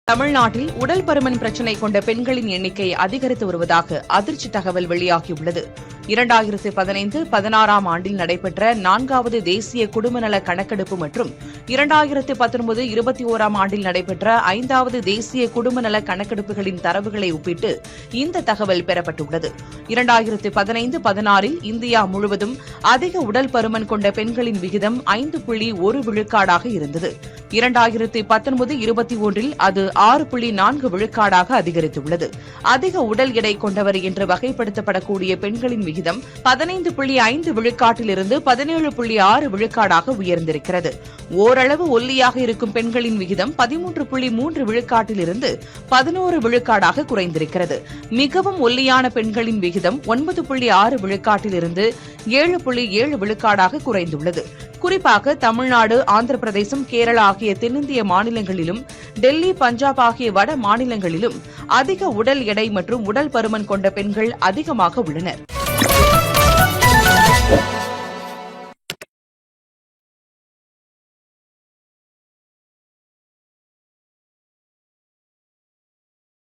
தமிழ்நாட்டில் உடல் பருமன் பிரச்சினை கொண்ட பெண்களின் எண்ணிக்கை அதிகரித்து வருவதாக அதிர்ச்சி தகவல் வெளியாகியுள்ளது. 2015-16 ஆண்டில் நடைபெற்ற 4வது தேசிய குடும்பநல கணக்கெடுப்பு மற்றும் 2019-21 ஆண்டில் நடைபெற்ற 5வது தேசிய குடும்பநல கணக்கெடுப்புகளின் தரவுகளை ஒப்பிட்டு இந்த தகவல் பெறப்பட்டுள்ளது. 2015-16இல் இந்தியா முழுவதும் அதிக உடல் பருமன் கொண்ட பெண்களின் விகிதம் 5.1 விழுக்காடாக இருந்தது. 2019-21இல் அது 6.4 விழுக்காடாக அதிகரித்துள்ளது. அதிக உடல் எடை கொண்டவர் என்று வகைப்படுத்தப்படக்கூடிய பெண்களின் விகிதம் 15.5 விழுக்காட்டிலிருந்து 17.6 விழுக்காடாக உயர்ந்திருக்கிறது. ஓரளவு ஒல்லியாக இருக்கும் பெண்களின் விகிதம் 13.3 விழுக்காட்டிலிருந்து 11 விழுக்காடாக குறைந்திருக்கிறது. மிகவும் ஒல்லியான பெண்களின் விகிதம் 9.6 விழுக்காட்டிலிருந்து 7.7 விழுக்காடாக குறைந்துள்ளது. குறிப்பாக தமிழ்நாடு, ஆந்திர பிரதேசம், கேரளா ஆகிய தென்னிந்திய மாநிலங்களிலும் டெல்லி, பஞ்சாப் ஆகிய வட மாநிலங்களிலும் அதிக உடல் எடை மற்றும் உடல் பருமன் கொண்ட பெண்கள் அதிகமாக உள்ளனர்.